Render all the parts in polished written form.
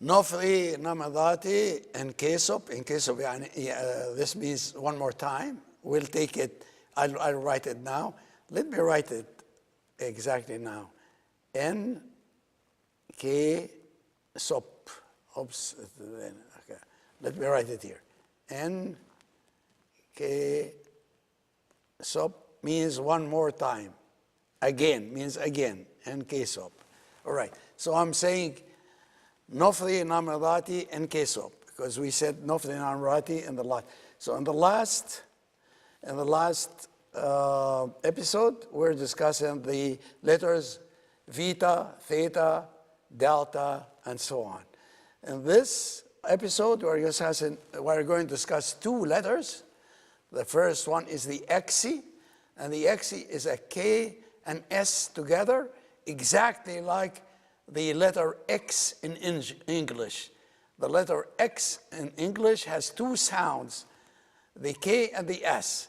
نفضي نمضاتي انكسب يعني this means one more time. We'll take it. I'll write it now. Let me write it exactly now. N K sop. Oops. Okay. Let me write it here. N K sop means one more time. Again means again. N K sop. All right. So I'm saying Nofri Namadati and Kesop, because we said Nofri Namadati in the last. So in the last episode, we're discussing the letters Vita, Theta, Delta, and so on. In this episode, we're going to discuss two letters. The first one is the Xe, and the Xe is a K and S together, exactly like the letter X in English. The letter X in English has two sounds, the K and the S.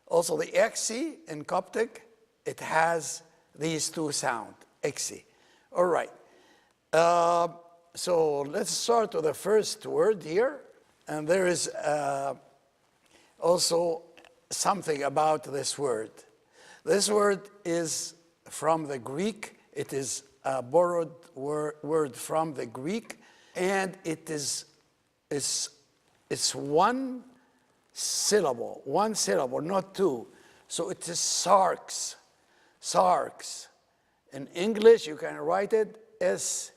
Also the Xe in Coptic, it has these two sounds, Xe. All right. So let's start with the first word here. And there is also something about this word. This word is from the Greek. It is a borrowed word from the Greek, and it's one syllable, not two. So it is sarx, sarx. In English, you can write it S-A-R-X,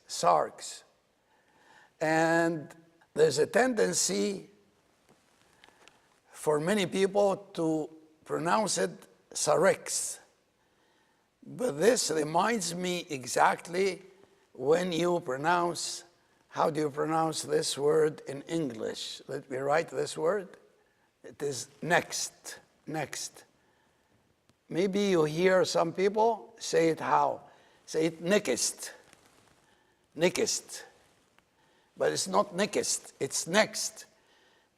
sarx. And there's a tendency for many people to pronounce it Sarex. But this reminds me exactly when you pronounce, how do you pronounce this word in English? Let me write this word. It is next, next. Maybe you hear some people say it how? Say it next, next. But it's not next, it's next.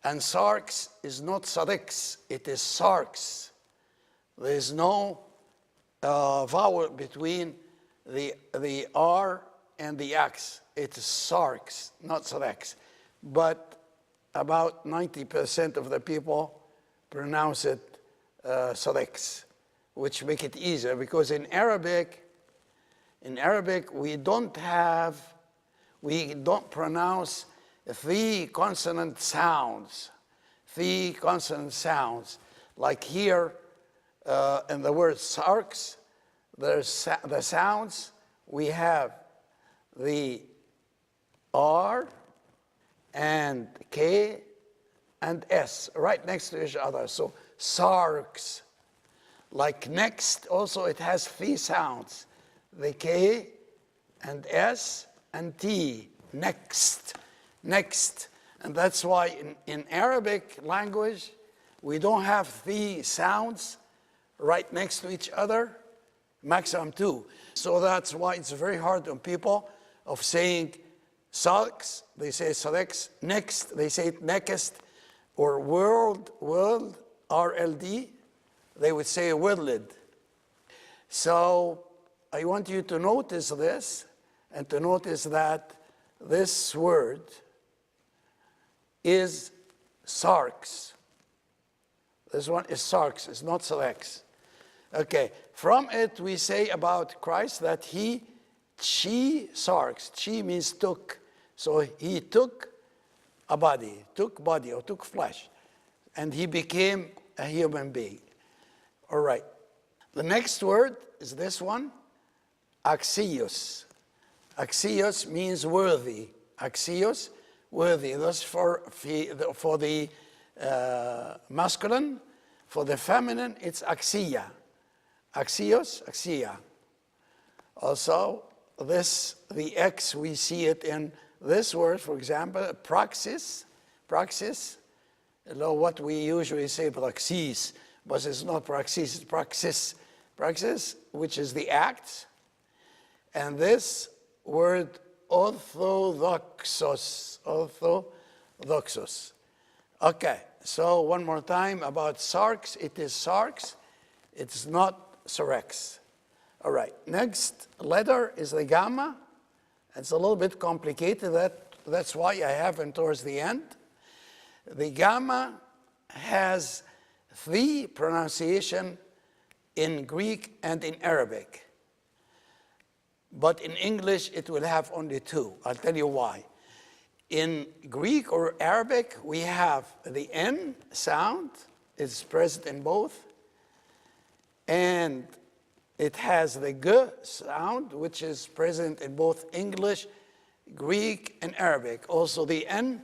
And sarx is not sarex, it is sarx. There is no vowel between the R and the X. It's sarx, not sarex. But about 90% of the people pronounce it sarex, which make it easier, because in Arabic we don't pronounce three consonant sounds. Like here, in the word sarx, there's the sounds. We have the R and K and S right next to each other. So sarx. Like next, also it has three sounds. The K and S and T. Next, next. And that's why in Arabic language, we don't have three sounds right next to each other, maximum two. So that's why it's very hard on people of saying sarx, they say sarex, next, they say it next, or world, RLD, they would say world. So I want you to notice this, and to notice that this word is sarx. This one is sarx, it's not sarex. Okay, from it we say about Christ that chi sarx. Chi means took. So he took a body, or took flesh, and he became a human being. All right. The next word is this one, axios. Axios means worthy. Axios, worthy. That's for the masculine. For the feminine, it's axia. Axios, axia. Also, the X, we see it in this word, for example, praxis. Praxis, you know what we usually say, praxis, but it's not praxis, it's praxis. Praxis, which is the act. And this word, orthodoxos, orthodoxos. Okay, so one more time about sarx. It is sarx. It's not sarex. All right, next letter is the gamma. It's a little bit complicated. That's why I have it towards the end. The gamma has 3 pronunciation in Greek and in Arabic. But in English, it will have only 2. I'll tell you why. In Greek or Arabic, we have the N sound. It's present in both. And it has the G sound, which is present in both English, Greek, and Arabic. Also the N,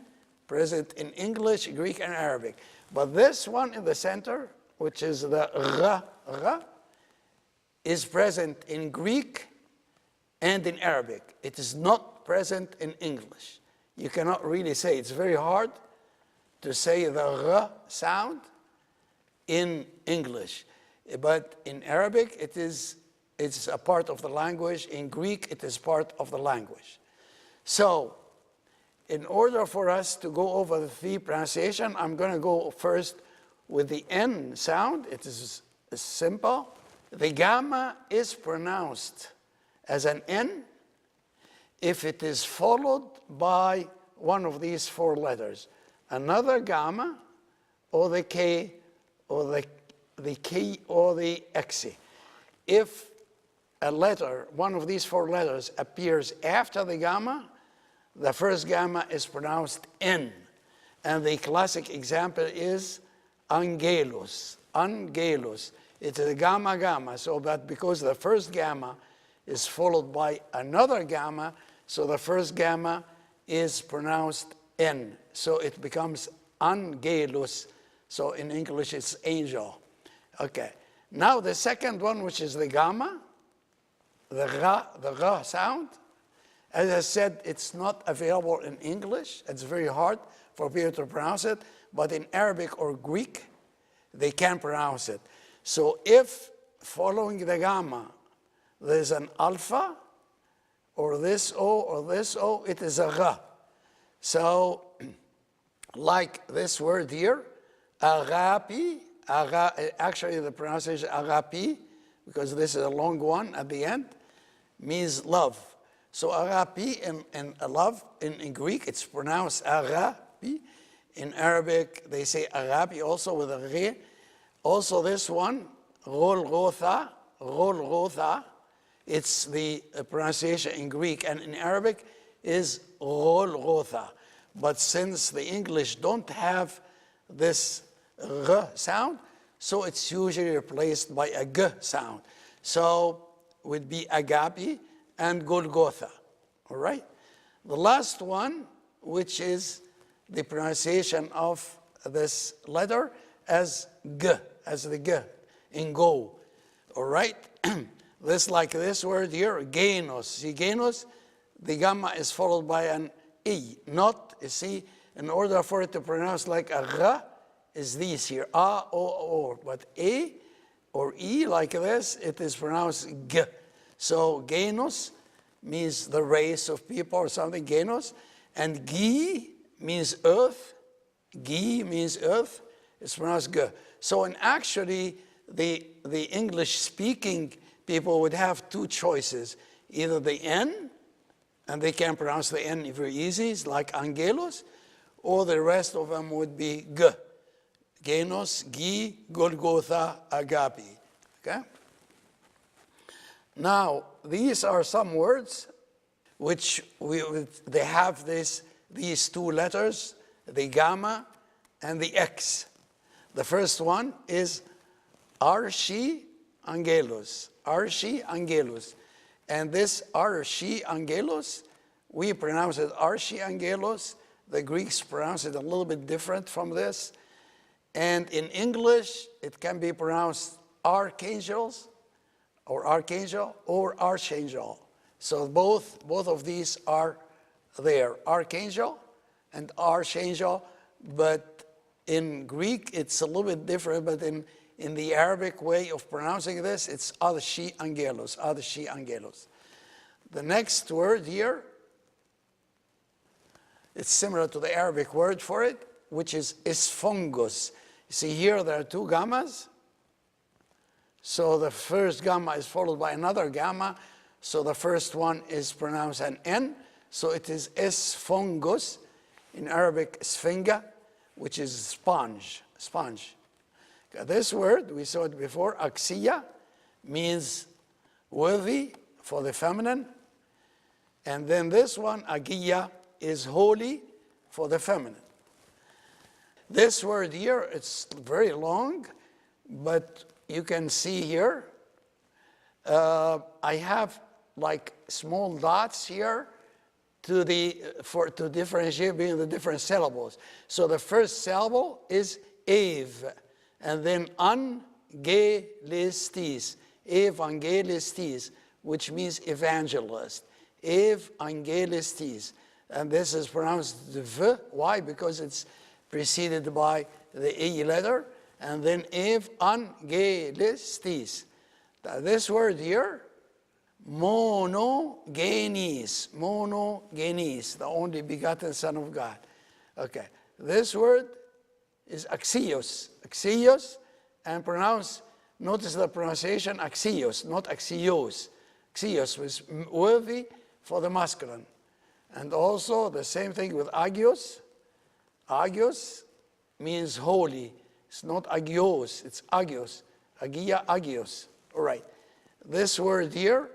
present in English, Greek, and Arabic. But this one in the center, which is the R, is present in Greek and in Arabic. It is not present in English. You cannot really say. It's very hard to say the R sound in English. But in Arabic, it's a part of the language. In Greek, it is part of the language. So, in order for us to go over the 3 pronunciation, I'm going to go first with the N sound. It is simple. The gamma is pronounced as an N if it is followed by one of these 4 letters. Another gamma, or the K, or the K, or the X. If a letter, one of these 4 letters, appears after the gamma, the first gamma is pronounced N. And the classic example is angelos. Angelos. It's a gamma gamma. So that because the first gamma is followed by another gamma, so the first gamma is pronounced N. So it becomes angelos. So in English, it's angel. Okay. Now the second one, which is the gamma, the ra sound. As I said, it's not available in English. It's very hard for people to pronounce it. But in Arabic or Greek, they can pronounce it. So if following the gamma, there's an alpha, or this O, or this O, it is a ra. So like this word here, agapi, actually the pronunciation agapi, because this is a long one at the end, means love. So agapi and love, in Greek, it's pronounced agapi. In Arabic, they say agapi also with a re. Also this one, golgotha, it's the pronunciation in Greek, and in Arabic is golgotha. But since the English don't have this r sound, so it's usually replaced by a g sound. So would be agapi and Golgotha, all right? The last one, which is the pronunciation of this letter as g, as the g, in go, all right? This, like this word here, genos. See, genos, the gamma is followed by an e, not, you see, in order for it to pronounce like a r, is these here, a, o, but a or e, like this, it is pronounced g. So genos means the race of people or something, genos, and gi means earth. Gi means earth. It's pronounced g. So, and actually, the English-speaking people would have 2 choices: either the N, and they can pronounce the N very easy, it's like angelos, or the rest of them would be g. Genos, gi, Golgotha, agapi. Okay. Now, these are some words which they have these 2 letters, the gamma and the X. The first one is archi angelos, archi angelos. And this archi angelos, we pronounce it archi angelos. The Greeks pronounce it a little bit different from this. And in English, it can be pronounced archangels, or archangel, or archangel. So both of these are there, archangel and archangel. But in Greek, it's a little bit different, but in the Arabic way of pronouncing this, it's archi angelos, archi angelos. The next word here, it's similar to the Arabic word for it, which is isphongos. You see here, there are 2 gammas. So the first gamma is followed by another gamma. So the first one is pronounced an N. So it is esphongus, in Arabic sphinga, which is sponge, sponge. This word, we saw it before, axiya, means worthy for the feminine. And then this one, agiya, is holy for the feminine. This word here, it's very long, but you can see here, I have like small dots here to differentiate between the different syllables. So the first syllable is eve, and then angelistis, evangelistis, which means evangelist. Evangelistis. And this is pronounced the V. Why? Because it's preceded by the E letter, and then evangelistis. This word here, monogenes, monogenes, the only begotten Son of God. Okay, this word is axios, axios, and pronounced, notice the pronunciation axios, not axios. Axios was worthy for the masculine. And also the same thing with agios. Agios means holy. It's not agios, it's agios. Agia, agios. All right. This word here,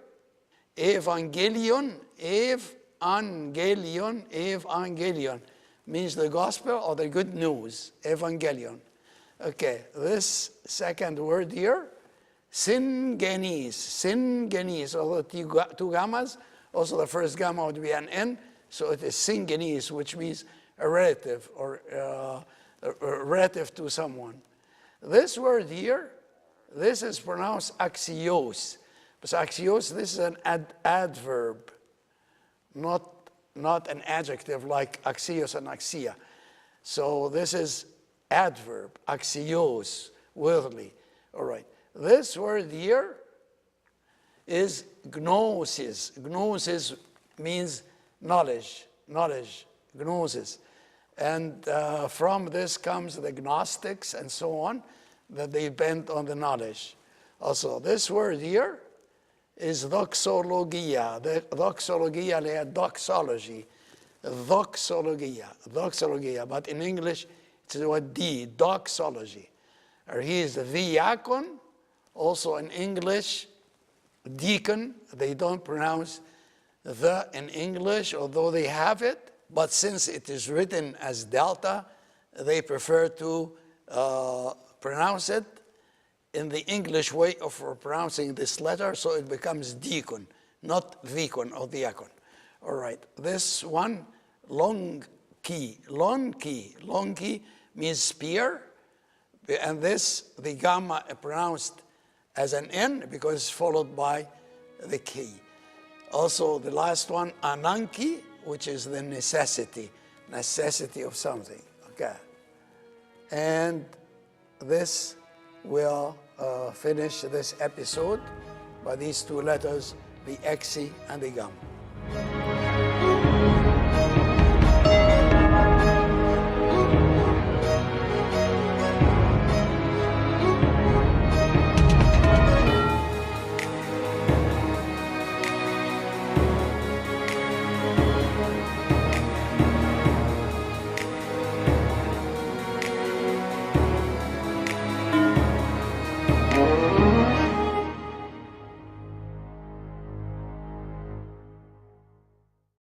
evangelion, evangelion, evangelion, means the gospel or the good news, evangelion. Okay, this second word here, syngenes, syngenes, although two gammas, also the first gamma would be an N, so it is syngenes, which means a relative or a relative to someone. This word here, this is pronounced axios. But axios, this is an adverb, not an adjective like axios and axia. So this is adverb, axios, worthily. All right. This word here is gnosis. Gnosis means knowledge, knowledge, gnosis. And from this comes the Gnostics and so on, that they bent on the knowledge. Also, this word here is doxologia. The doxologia, doxology. Doxologia, doxologia. But in English, it's the word D, doxology. Or he is the diakon, also in English, deacon. They don't pronounce the in English, although they have it. But since it is written as delta, they prefer to pronounce it in the English way of pronouncing this letter, so it becomes deacon, not deacon or diakon. All right, this one, long key, long key. Long key means spear, and this, the gamma pronounced as an N because it's followed by the key. Also, the last one, ananki, which is the necessity of something, okay? And this will finish this episode by these two letters, the Xe and the gamma.